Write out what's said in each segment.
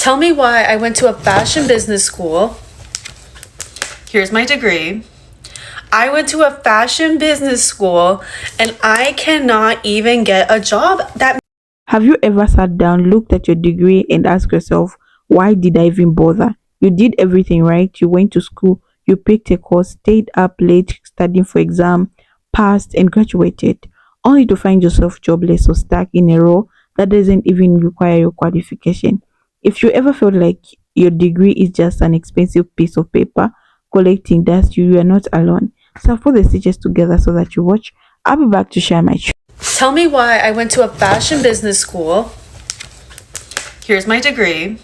Tell me why I went to a fashion business school. Here's my degree. I went to a fashion business school and I cannot even get a job that. Have you ever sat down, looked at your degree, and asked yourself, why did I even bother? You did everything right. You went to school, you picked a course, stayed up late studying for exam, passed, and graduated, only to find yourself jobless or stuck in a role that doesn't even require your qualification. If you ever felt like your degree is just an expensive piece of paper collecting dust, you are not alone. So I've put the stitches together so that you watch. I'll be back to share my truth. Tell me why I went to a fashion business school. Here's my degree.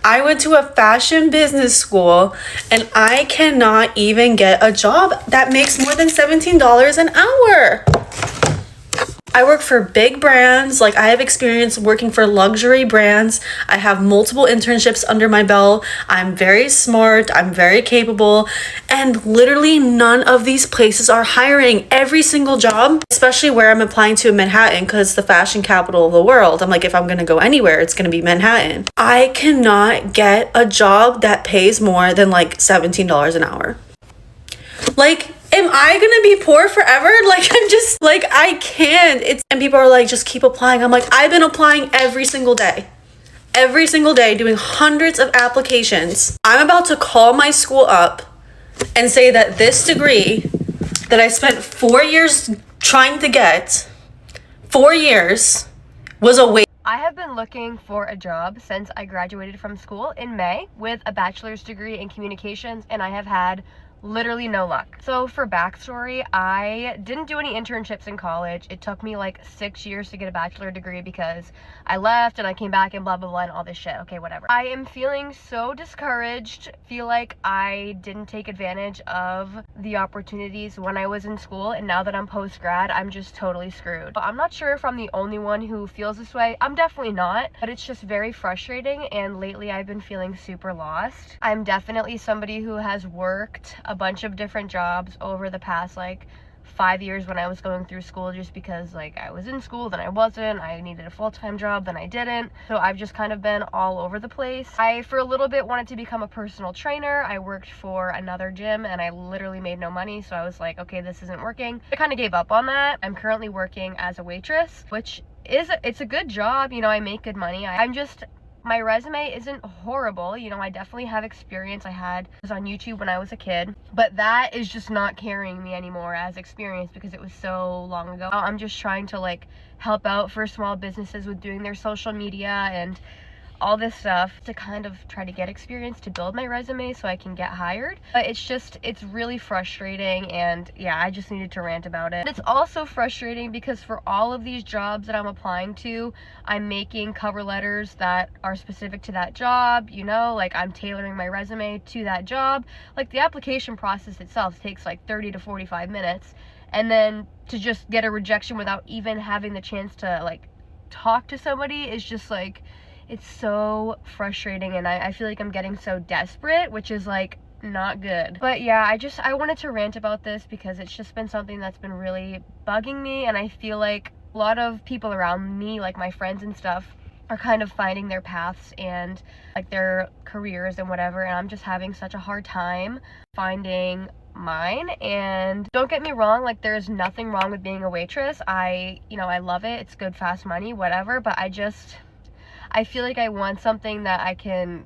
I went to a fashion business school and I cannot even get a job that makes more than $17 an hour. I work for big brands. Like, I have experience working for luxury brands. I have multiple internships under my belt. I'm very smart. I'm very capable. And literally none of these places are hiring. Every single job, especially where I'm applying to in Manhattan, because it's the fashion capital of the world. I'm like, if I'm going to go anywhere, it's going to be Manhattan. I cannot get a job that pays more than like $17 an hour. Like, am I gonna be poor forever? Like, I'm just like, I can't. And people are like, just keep applying. I'm like, I've been applying every single day doing hundreds of applications. I'm about to call my school up and say that this degree that I spent 4 years trying to get, 4 years, was a waste. I have been looking for a job since I graduated from school in May with a bachelor's degree in communications, and I have had literally no luck. So for backstory, I didn't do any internships in college. It took me like 6 years to get a bachelor degree because I left and I came back and blah blah blah and all this shit. Okay, whatever. I am feeling so discouraged. Feel like I didn't take advantage of the opportunities when I was in school, and now that I'm post-grad, I'm just totally screwed. I'm not sure if I'm the only one who feels this way. I'm definitely not, but it's just very frustrating, and lately I've been feeling super lost. I'm definitely somebody who has worked a bunch of different jobs over the past like 5 years when I was going through school, just because like I was in school, then I wasn't, I needed a full-time job, then I didn't. So I've just kind of been all over the place. I for a little bit wanted to become a personal trainer. I worked for another gym and I literally made no money, so I was like, okay, this isn't working. I kind of gave up on that. I'm currently working as a waitress, which it's a good job, you know, I make good money. My resume isn't horrible, you know, I definitely have experience. I was on YouTube when I was a kid, but that is just not carrying me anymore as experience because it was so long ago. I'm just trying to like help out for small businesses with doing their social media and all this stuff to kind of try to get experience to build my resume so I can get hired. But it's really frustrating, and yeah, I just needed to rant about it. It's also frustrating because for all of these jobs that I'm applying to, I'm making cover letters that are specific to that job, you know, like I'm tailoring my resume to that job. Like the application process itself takes like 30 to 45 minutes, and then to just get a rejection without even having the chance to like talk to somebody is just like, it's so frustrating, and I feel like I'm getting so desperate, which is like not good. But yeah, I wanted to rant about this because it's just been something that's been really bugging me, and I feel like a lot of people around me, like my friends and stuff, are kind of finding their paths and like their careers and whatever, and I'm just having such a hard time finding mine. And don't get me wrong, like there's nothing wrong with being a waitress. I love it. It's good, fast money, whatever, but I feel like I want something that I can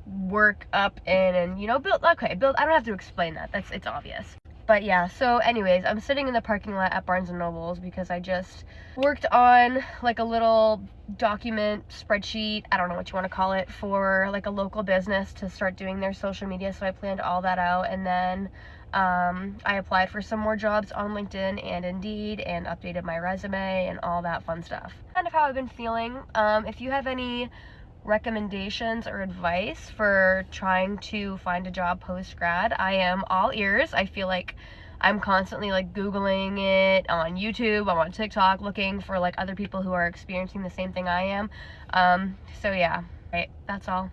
work up in and, you know, build. I don't have to explain that. It's obvious. But yeah, so anyways, I'm sitting in the parking lot at Barnes & Noble's because I just worked on like a little document spreadsheet, I don't know what you want to call it, for like a local business to start doing their social media. So I planned all that out, and then I applied for some more jobs on LinkedIn and Indeed and updated my resume and all that fun stuff. Kind of how I've been feeling. If you have any recommendations or advice for trying to find a job post-grad, I am all ears. I feel like I'm constantly like Googling it on YouTube, I'm on TikTok, looking for like other people who are experiencing the same thing I am. So yeah, right, that's all.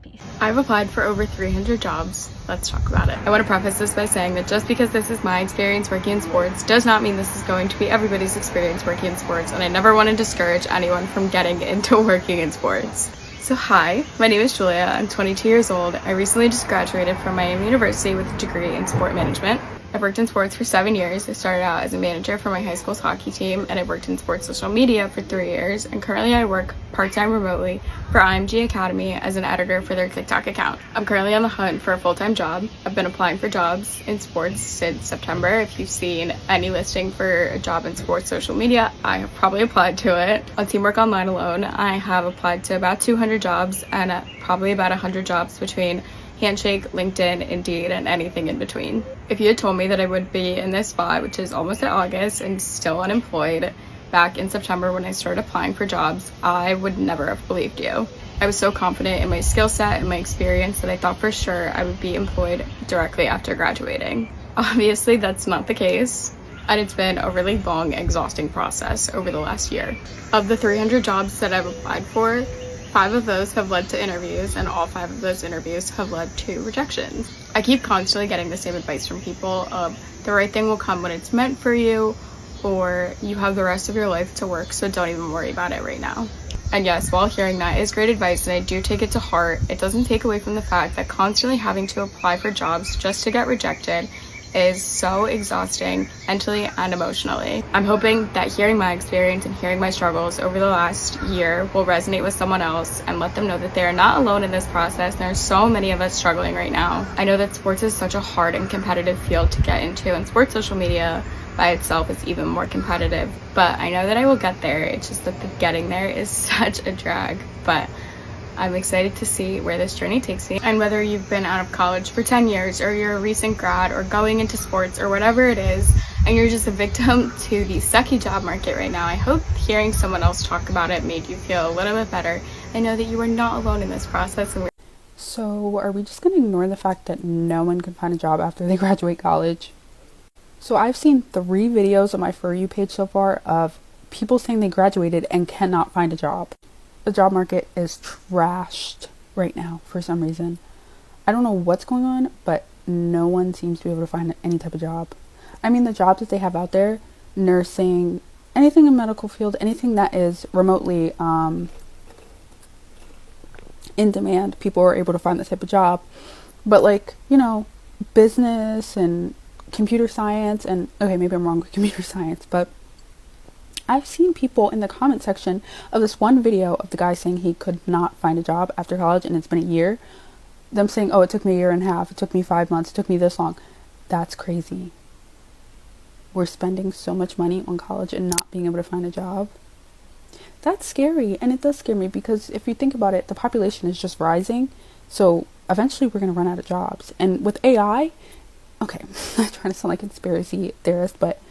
Peace. I've applied for over 300 jobs. Let's talk about it. I want to preface this by saying that just because this is my experience working in sports does not mean this is going to be everybody's experience working in sports, and I never want to discourage anyone from getting into working in sports. So hi, my name is Julia. I'm 22 years old. I recently just graduated from Miami University with a degree in sport management. I've worked in sports for 7 years. I started out as a manager for my high school's hockey team, and I've worked in sports social media for 3 years. And currently I work part-time remotely for IMG Academy as an editor for their TikTok account. I'm currently on the hunt for a full-time job. I've been applying for jobs in sports since September. If you've seen any listing for a job in sports social media, I have probably applied to it. On Teamwork Online alone, I have applied to about 200 jobs and probably about 100 jobs between Handshake, LinkedIn, Indeed, and anything in between. If you had told me that I would be in this spot, which is almost at August, and still unemployed back in September when I started applying for jobs, I would never have believed you. I was so confident in my skill set and my experience that I thought for sure I would be employed directly after graduating. Obviously, that's not the case, and it's been a really long, exhausting process over the last year. Of the 300 jobs that I've applied for, 5 of those have led to interviews, and all 5 of those interviews have led to rejections. I keep constantly getting the same advice from people of the right thing will come when it's meant for you, or you have the rest of your life to work, so don't even worry about it right now. And yes, while hearing that is great advice and I do take it to heart, it doesn't take away from the fact that constantly having to apply for jobs just to get rejected is so exhausting mentally and emotionally. I'm hoping that hearing my experience and hearing my struggles over the last year will resonate with someone else and let them know that they are not alone in this process. There are so many of us struggling right now. I know that sports is such a hard and competitive field to get into, and sports social media by itself is even more competitive, but I know that I will get there. It's just that the getting there is such a drag, but I'm excited to see where this journey takes me. And whether you've been out of college for 10 years or you're a recent grad or going into sports or whatever it is, and you're just a victim to the sucky job market right now, I hope hearing someone else talk about it made you feel a little bit better and know that you are not alone in this process. And So are we just going to ignore the fact that no one can find a job after they graduate college? So I've seen 3 videos on my For You page so far of people saying they graduated and cannot find a job. The job market is trashed right now for some reason. I don't know what's going on, but no one seems to be able to find any type of job. I mean, the jobs that they have out there, nursing, anything in medical field, anything that is remotely in demand, people are able to find this type of job. But like, business and computer science, and okay, maybe I'm wrong with computer science, but I've seen people in the comment section of this one video of the guy saying he could not find a job after college and it's been a year. Them saying, oh, it took me a year and a half, it took me 5 months, it took me this long. That's crazy. We're spending so much money on college and not being able to find a job. That's scary, and it does scare me because if you think about it, the population is just rising, so eventually we're going to run out of jobs. And with AI, okay, I'm not trying to sound like a conspiracy theorist, but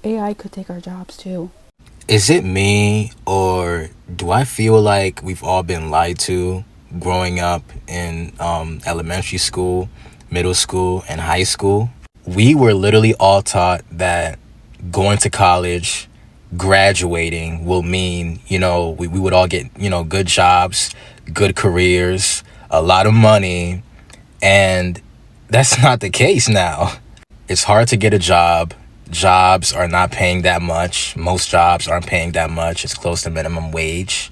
AI could take our jobs too. Is it me, or do I feel like we've all been lied to growing up in elementary school, middle school, and high school? We were literally all taught that going to college, graduating will mean, we would all get, good jobs, good careers, a lot of money, and that's not the case now. It's hard to get a job. Jobs are not paying that much. Most jobs aren't paying that much. It's close to minimum wage.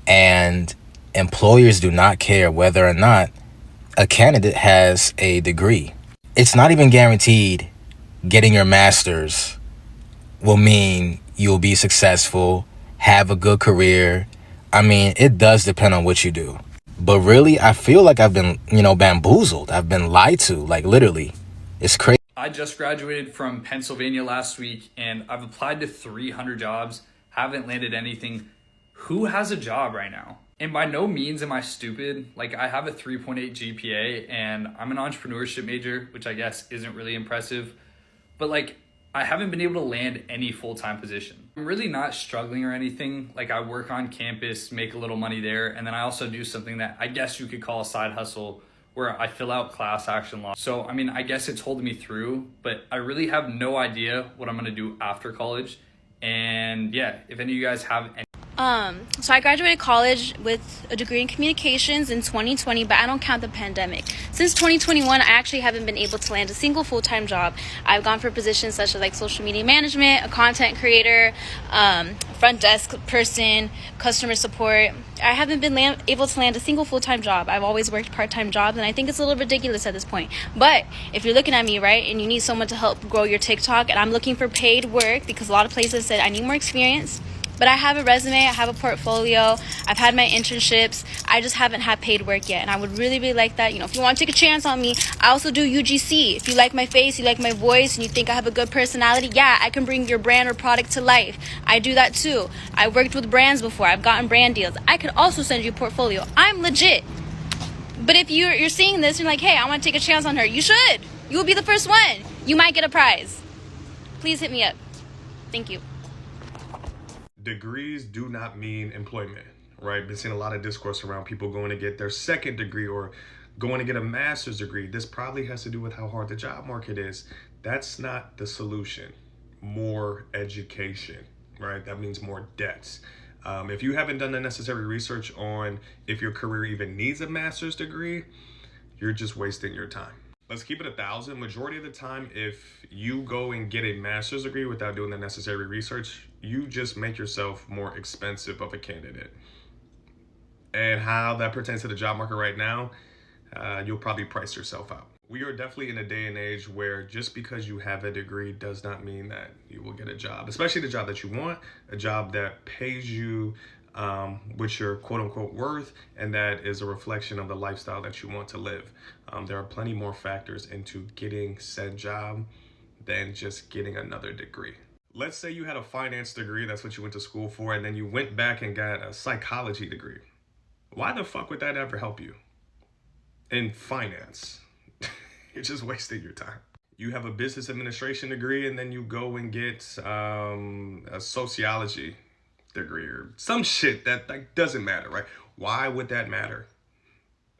And employers do not care whether or not a candidate has a degree. It's not even guaranteed getting your master's will mean you'll be successful, have a good career. I mean, it does depend on what you do. But really, I feel like I've been, bamboozled. I've been lied to, like literally. It's crazy. I just graduated from Pennsylvania last week and I've applied to 300 jobs, haven't landed anything. Who has a job right now? And by no means am I stupid. Like, I have a 3.8 GPA and I'm an entrepreneurship major, which I guess isn't really impressive. But like, I haven't been able to land any full-time position. I'm really not struggling or anything. Like, I work on campus, make a little money there, and then I also do something that I guess you could call a side hustle, where I fill out class action law. So, I mean, I guess it's holding me through, but I really have no idea what I'm gonna do after college. And yeah, if any of you guys have any So I graduated college with a degree in communications in 2020, but I don't count the pandemic. Since 2021, I actually haven't been able to land a single full-time job. I've gone for positions such as like social media management, a content creator, front desk person, customer support. I haven't been able to land a single full-time job. I've always worked part-time jobs, and I think it's a little ridiculous at this point. But if you're looking at me, right, and you need someone to help grow your TikTok, and I'm looking for paid work because a lot of places said I need more experience, but I have a resume, I have a portfolio, I've had my internships, I just haven't had paid work yet. And I would really, really like that. You know, if you want to take a chance on me, I also do UGC. If you like my face, you like my voice, and you think I have a good personality, yeah, I can bring your brand or product to life. I do that too. I worked with brands before, I've gotten brand deals. I could also send you a portfolio. I'm legit. But if you're seeing this and you're like, hey, I want to take a chance on her, you should. You will be the first one. You might get a prize. Please hit me up. Thank you. Degrees do not mean employment, right? Been seeing a lot of discourse around people going to get their second degree or going to get a master's degree. This probably has to do with how hard the job market is. That's not the solution. More education, right? That means more debts. If you haven't done the necessary research on if your career even needs a master's degree, you're just wasting your time. Let's keep it 1,000. Majority of the time, if you go and get a master's degree without doing the necessary research, you just make yourself more expensive of a candidate. And how that pertains to the job market right now, you'll probably price yourself out. We are definitely in a day and age where just because you have a degree does not mean that you will get a job, especially the job that you want, a job that pays you with your quote unquote worth, and that is a reflection of the lifestyle that you want to live. There are plenty more factors into getting said job than just getting another degree. Let's say you had a finance degree, that's what you went to school for, and then you went back and got a psychology degree. Why the fuck would that ever help you in finance? You're just wasting your time. You have a business administration degree and then you go and get a sociology degree or some shit that doesn't matter, right? Why would that matter?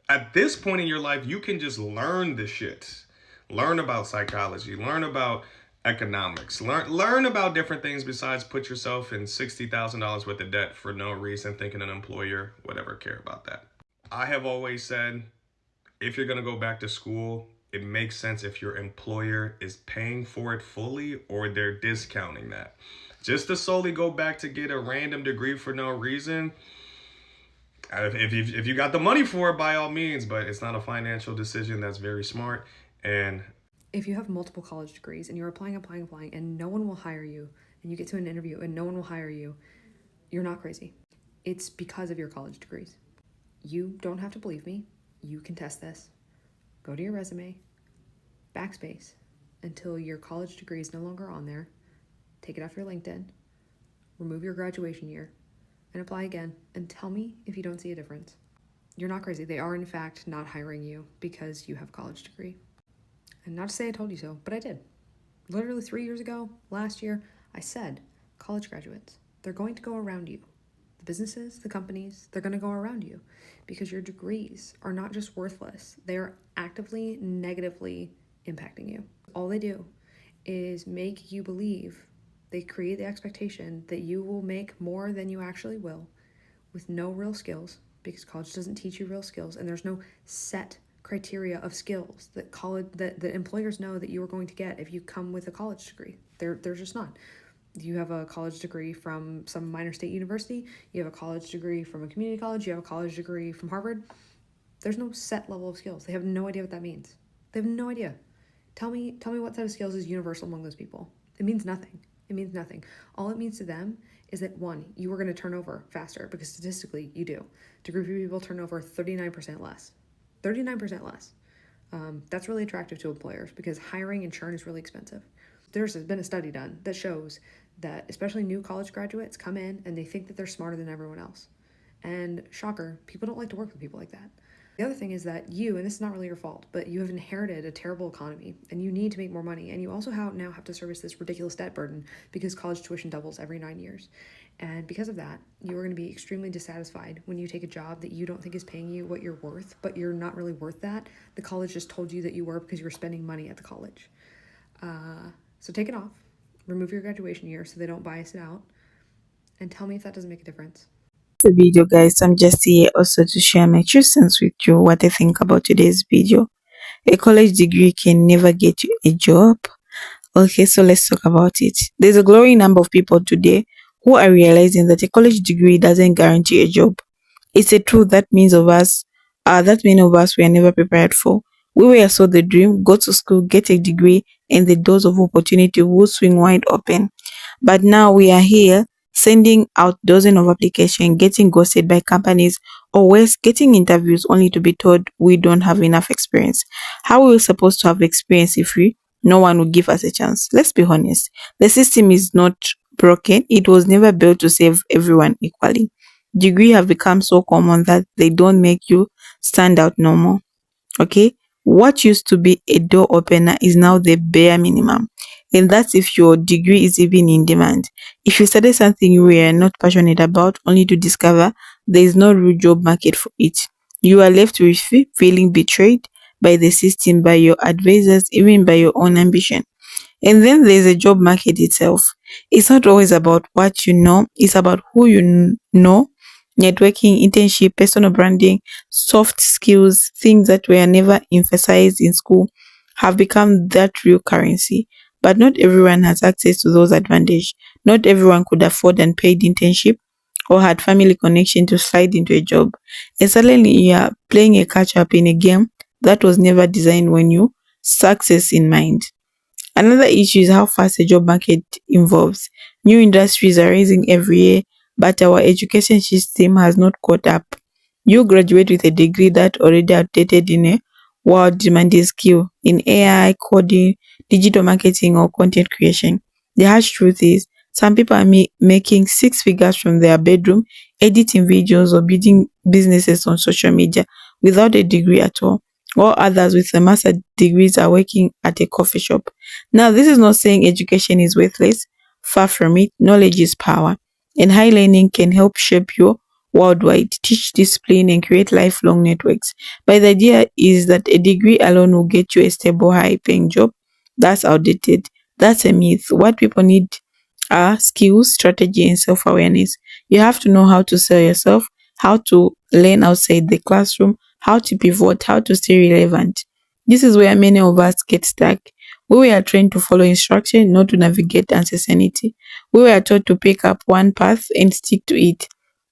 At this point in your life, you can just learn the shit. Learn about psychology, learn about economics, learn about different things besides put yourself in $60,000 worth of debt for no reason, thinking an employer would ever care about that. I have always said, if you're gonna go back to school, it makes sense if your employer is paying for it fully or they're discounting that. Just to solely go back to get a random degree for no reason, if you got the money for it, by all means, but it's not a financial decision that's very smart. And if you have multiple college degrees and you're applying, and no one will hire you, and you get to an interview and no one will hire you, you're not crazy. It's because of your college degrees. You don't have to believe me. You can test this. Go to your resume, backspace, until your college degree is no longer on there. Take it off your LinkedIn, remove your graduation year, and apply again, and tell me if you don't see a difference. You're not crazy. They are, in fact, not hiring you because you have a college degree. And not to say I told you so, but I did. Literally 3 years ago, last year, I said, college graduates, they're going to go around you. The businesses, the companies, they're going to go around you because your degrees are not just worthless. They are actively, negatively impacting you. All they do is make you believe. They create the expectation that you will make more than you actually will with no real skills, because college doesn't teach you real skills, and there's no set criteria of skills that employers know that you are going to get if you come with a college degree. There's just not. You have a college degree from some minor state university, you have a college degree from a community college, you have a college degree from Harvard. There's no set level of skills. They have no idea what that means. They have no idea. Tell me what set of skills is universal among those people. It means nothing. It means nothing. All it means to them is that, one, you are going to turn over faster, because statistically you do. Degree people turn over 39% less. 39% less. That's really attractive to employers because hiring and churn is really expensive. There's been a study done that shows that especially new college graduates come in and they think that they're smarter than everyone else. And shocker, people don't like to work with people like that. The other thing is that you, and this is not really your fault, but you have inherited a terrible economy and you need to make more money. And you also now have to service this ridiculous debt burden because college tuition doubles every 9 years. And because of that, you are going to be extremely dissatisfied when you take a job that you don't think is paying you what you're worth, but you're not really worth that. The college just told you that you were because you were spending money at the college. So take it off. Remove your graduation year so they don't bias it out. And tell me if that doesn't make a difference. The video, guys. I'm just here also to share my true sense with you, what I think about today's video. A college degree can never get you a job. Okay, so let's talk about it. There's a growing number of people today who are realizing that a college degree doesn't guarantee a job. It's a truth that many of us were never prepared for. We were sold the dream: go to school, get a degree, and the doors of opportunity will swing wide open. But now we are here sending out dozens of applications, getting ghosted by companies, or worse, getting interviews only to be told we don't have enough experience. How are we supposed to have experience if no one will give us a chance? Let's be honest. The system is not broken. It was never built to save everyone equally. Degree have become so common that they don't make you stand out no more. Okay, what used to be a door opener is now the bare minimum, and that's if your degree is even in demand. If you study something you were not passionate about only to discover there is no real job market for it, you are left with feeling betrayed by the system, by your advisors, even by your own ambition. And then there's a job market itself. It's not always about what you know, it's about who you know. Networking, internship, personal branding, soft skills, things that were never emphasized in school, have become that real currency. But not everyone has access to those advantages. Not everyone could afford an paid internship or had family connection to slide into a job. And suddenly you are playing a catch up in a game that was never designed when you success in mind. Another issue is how fast the job market evolves. New industries are rising every year, but our education system has not caught up. You graduate with a degree that already outdated in a world demanding skill in AI, coding, digital marketing, or content creation. The harsh truth is, some people are making six figures from their bedroom, editing videos or building businesses on social media without a degree at all. While others with a master's degrees are working at a coffee shop. Now, this is not saying education is worthless. Far from it, knowledge is power, and high learning can help shape you worldwide, teach discipline, and create lifelong networks. But the idea is that a degree alone will get you a stable, high paying job. That's outdated. That's a myth. What people need are skills, strategy, and self awareness. You have to know how to sell yourself, how to learn outside the classroom, how to pivot, how to stay relevant. This is where many of us get stuck. We were trained to follow instruction, not to navigate uncertainty. We were taught to pick up one path and stick to it.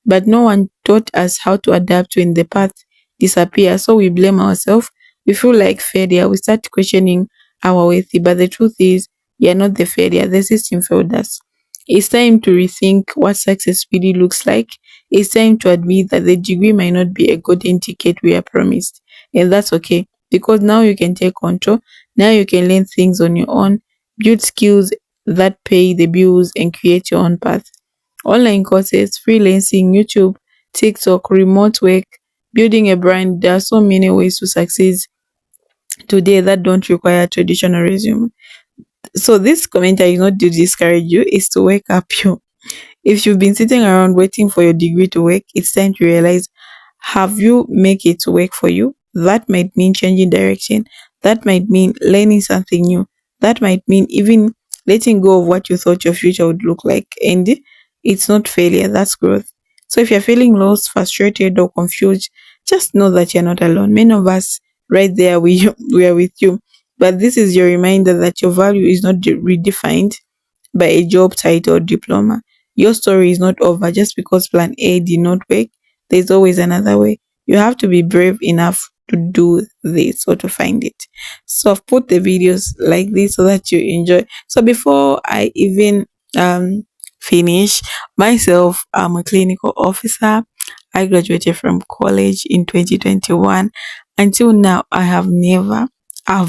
But no one taught us how to adapt when the path disappears. So we blame ourselves. We feel like failure. We start questioning our worth. But the truth is, we are not the failure. The system failed us. It's time to rethink what success really looks like. It's time to admit that the degree might not be a golden ticket we are promised. And that's okay. Because now you can take control. Now you can learn things on your own, build skills that pay the bills, and create your own path. Online courses, freelancing, YouTube, TikTok, remote work, building a brand. There are so many ways to succeed today that don't require traditional resume. So this commentary is not to discourage you, it's to wake up you. If you've been sitting around waiting for your degree to work, it's time to realize, have you make it to work for you? That might mean changing direction. That might mean learning something new. That might mean even letting go of what you thought your future would look like. And it's not failure, that's growth. So if you're feeling lost, frustrated, or confused, just know that you're not alone. Many of us right there, we are with you. But this is your reminder that your value is not redefined by a job title or diploma. Your story is not over just because plan A did not work. There's always another way. You have to be brave enough to do this or to find it. So I've put the videos like this so that you enjoy. So before I even finish, myself, I'm a clinical officer. I graduated from college in 2021. Until now, I've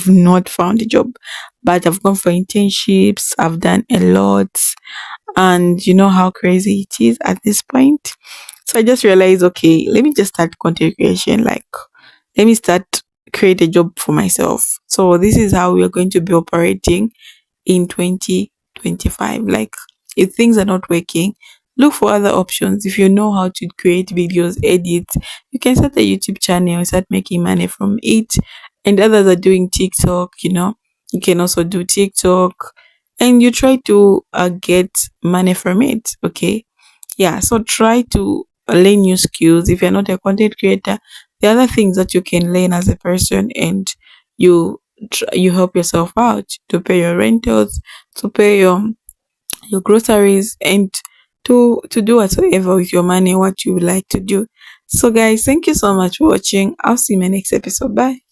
not found a job, but I've gone for internships. I've done a lot, and you know how crazy it is at this point. So I just realized, okay, let me just start content creation. Like, let me start create a job for myself. So this is how we are going to be operating in 2025. Like, if things are not working, look for other options. If you know how to create videos, edit, you can start a YouTube channel and start making money from it. And others are doing TikTok, you can also do TikTok, and you try to get money from it. Okay, Yeah, so try to learn new skills. If you're not a content creator, the other things that you can learn as a person, and you you help yourself out to pay your rentals, to pay your groceries, and to do whatsoever with your money what you would like to do. So guys, thank you so much for watching. I'll see you in my next episode. Bye.